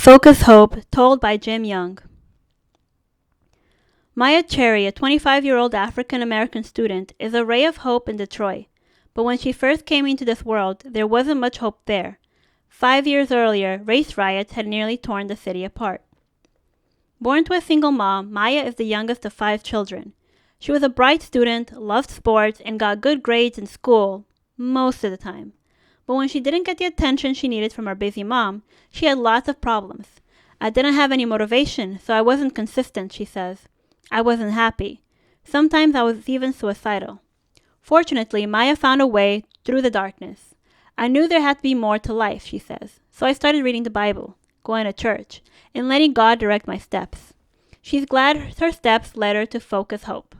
Focus Hope, told by Jim Young. Maya Cherry, a 25-year-old African-American student, is a ray of hope in Detroit. But when she first came into this world, there wasn't much hope there. 5 years earlier, race riots had nearly torn the city apart. Born to a single mom, Maya is the youngest of 5 children. She was a bright student, loved sports, and got good grades in school, most of the time. But when she didn't get the attention she needed from her busy mom, she had lots of problems. I didn't have any motivation, so I wasn't consistent, she says. I wasn't happy. Sometimes I was even suicidal. Fortunately, Maya found a way through the darkness. I knew there had to be more to life, she says, so I started reading the Bible, going to church, and letting God direct my steps. She's glad her steps led her to Focus Hope.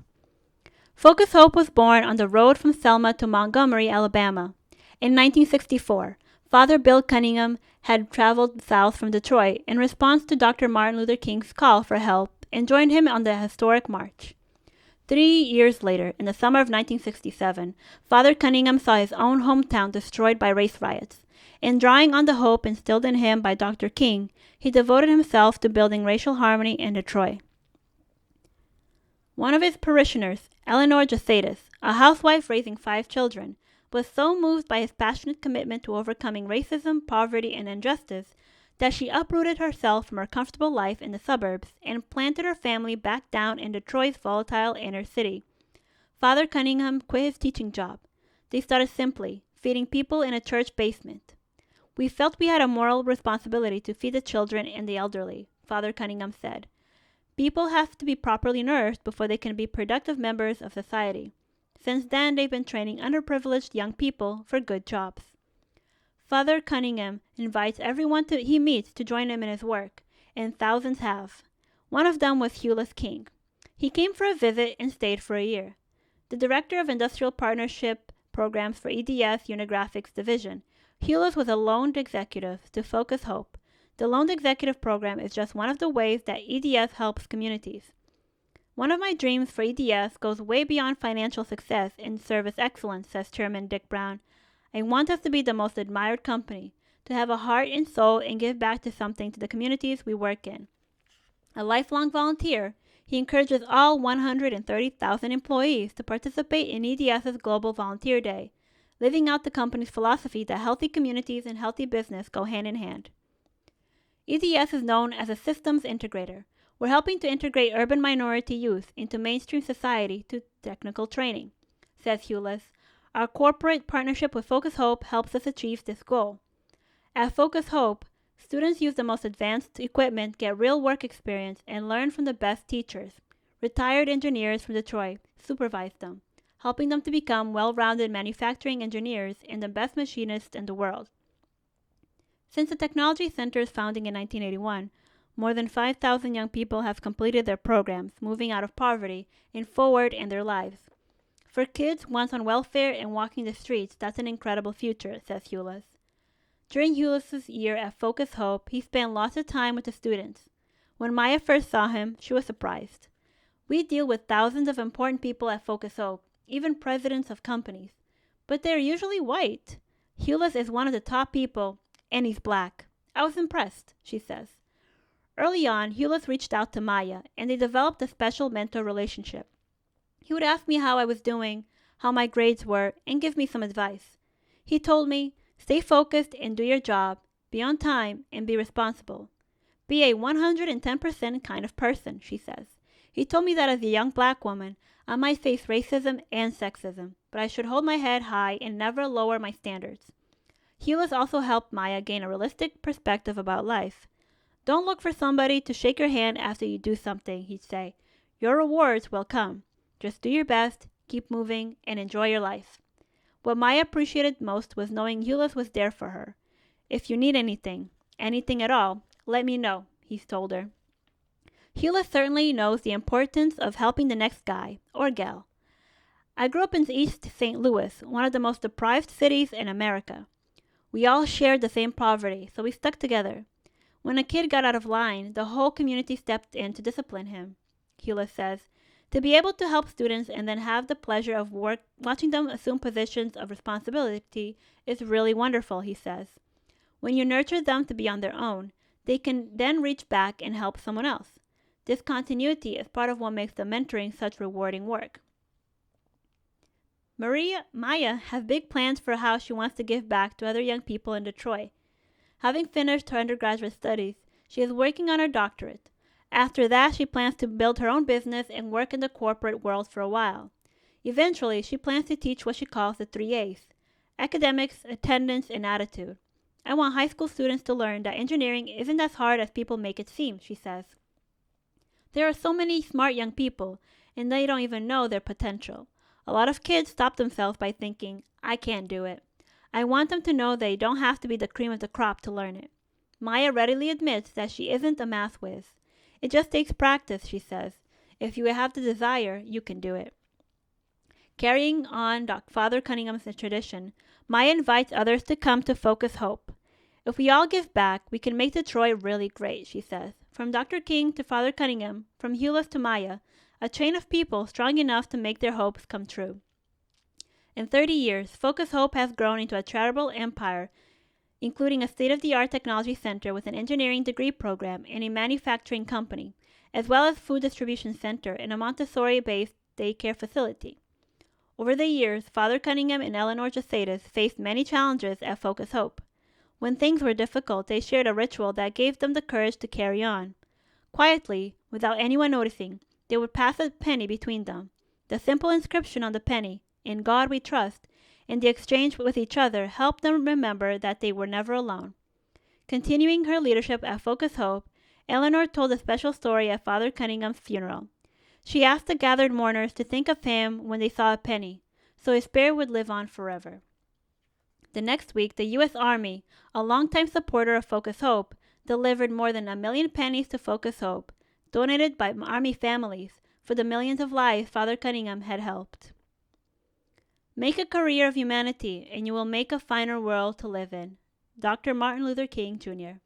Focus Hope was born on the road from Selma to Montgomery, Alabama. In 1964, Father Bill Cunningham had traveled south from Detroit in response to Dr. Martin Luther King's call for help and joined him on the historic march. 3 years later, in the summer of 1967, Father Cunningham saw his own hometown destroyed by race riots, and drawing on the hope instilled in him by Dr. King, he devoted himself to building racial harmony in Detroit. One of his parishioners, Eleanor Jasadis, a housewife raising 5 children, was so moved by his passionate commitment to overcoming racism, poverty, and injustice that she uprooted herself from her comfortable life in the suburbs and planted her family back down in Detroit's volatile inner city. Father Cunningham quit his teaching job. They started simply, feeding people in a church basement. We felt we had a moral responsibility to feed the children and the elderly, Father Cunningham said. People have to be properly nourished before they can be productive members of society. Since then, they've been training underprivileged young people for good jobs. Father Cunningham invites everyone he meets to join him in his work, and thousands have. One of them was Hewlett King. He came for a visit and stayed for a year. The director of Industrial Partnership Programs for EDS Unigraphics Division, Hewlett was a loaned executive to Focus Hope. The Loaned Executive Program is just one of the ways that EDS helps communities. One of my dreams for EDS goes way beyond financial success and service excellence, says Chairman Dick Brown. I want us to be the most admired company, to have a heart and soul and give back to something to the communities we work in. A lifelong volunteer, he encourages all 130,000 employees to participate in EDS's Global Volunteer Day, living out the company's philosophy that healthy communities and healthy business go hand in hand. EDS is known as a systems integrator. We're helping to integrate urban minority youth into mainstream society through technical training, says Hewlett. Our corporate partnership with Focus Hope helps us achieve this goal. At Focus Hope, students use the most advanced equipment, get real work experience, and learn from the best teachers. Retired engineers from Detroit supervise them, helping them to become well-rounded manufacturing engineers and the best machinists in the world. Since the Technology Center's founding in 1981, more than 5,000 young people have completed their programs, moving out of poverty and forward in their lives. For kids once on welfare and walking the streets, that's an incredible future, says Hewlett. During Hewlett's year at Focus Hope, he spent lots of time with the students. When Maya first saw him, she was surprised. We deal with thousands of important people at Focus Hope, even presidents of companies. But they're usually white. Hewlett is one of the top people, and he's black. I was impressed, she says. Early on, Hewlett reached out to Maya, and they developed a special mentor relationship. He would ask me how I was doing, how my grades were, and give me some advice. He told me, stay focused and do your job, be on time, and be responsible. Be a 110% kind of person, she says. He told me that as a young black woman, I might face racism and sexism, but I should hold my head high and never lower my standards. Hewlett also helped Maya gain a realistic perspective about life. Don't look for somebody to shake your hand after you do something, he'd say. Your rewards will come. Just do your best, keep moving, and enjoy your life. What Maya appreciated most was knowing Hewlett was there for her. If you need anything at all, let me know, he's told her. Hewlett certainly knows the importance of helping the next guy, or gal. I grew up in East St. Louis, one of the most deprived cities in America. We all shared the same poverty, so we stuck together. When a kid got out of line, the whole community stepped in to discipline him, Hewlett says. To be able to help students and then have the pleasure of watching them assume positions of responsibility is really wonderful, he says. When you nurture them to be on their own, they can then reach back and help someone else. This continuity is part of what makes the mentoring such rewarding work. Maya has big plans for how she wants to give back to other young people in Detroit. Having finished her undergraduate studies, she is working on her doctorate. After that, she plans to build her own business and work in the corporate world for a while. Eventually, she plans to teach what she calls the 3 A's: academics, attendance, and attitude. I want high school students to learn that engineering isn't as hard as people make it seem, she says. There are so many smart young people, and they don't even know their potential. A lot of kids stop themselves by thinking, I can't do it. I want them to know they don't have to be the cream of the crop to learn it. Maya readily admits that she isn't a math whiz. It just takes practice, she says. If you have the desire, you can do it. Carrying on Father Cunningham's tradition, Maya invites others to come to Focus Hope. If we all give back, we can make Detroit really great, she says. From Dr. King to Father Cunningham, from Hewlett to Maya, a chain of people strong enough to make their hopes come true. In 30 years, Focus Hope has grown into a charitable empire, including a state-of-the-art technology center with an engineering degree program and a manufacturing company, as well as food distribution center and a Montessori-based daycare facility. Over the years, Father Cunningham and Eleanor Josephus faced many challenges at Focus Hope. When things were difficult, they shared a ritual that gave them the courage to carry on. Quietly, without anyone noticing, they would pass a penny between them. The simple inscription on the penny, "In God We Trust," and the exchange with each other helped them remember that they were never alone. Continuing her leadership at Focus Hope, Eleanor told a special story at Father Cunningham's funeral. She asked the gathered mourners to think of him when they saw a penny, so his spirit would live on forever. The next week, the U.S. Army, a longtime supporter of Focus Hope, delivered more than 1 million pennies to Focus Hope, donated by Army families, for the millions of lives Father Cunningham had helped. Make a career of humanity, and you will make a finer world to live in. Dr. Martin Luther King, Jr.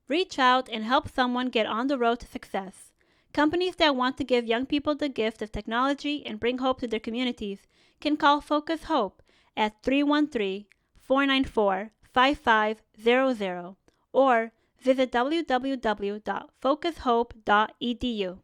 Reach out and help someone get on the road to success. Companies that want to give young people the gift of technology and bring hope to their communities can call Focus Hope at 313-494-5500 or visit www.focushope.edu.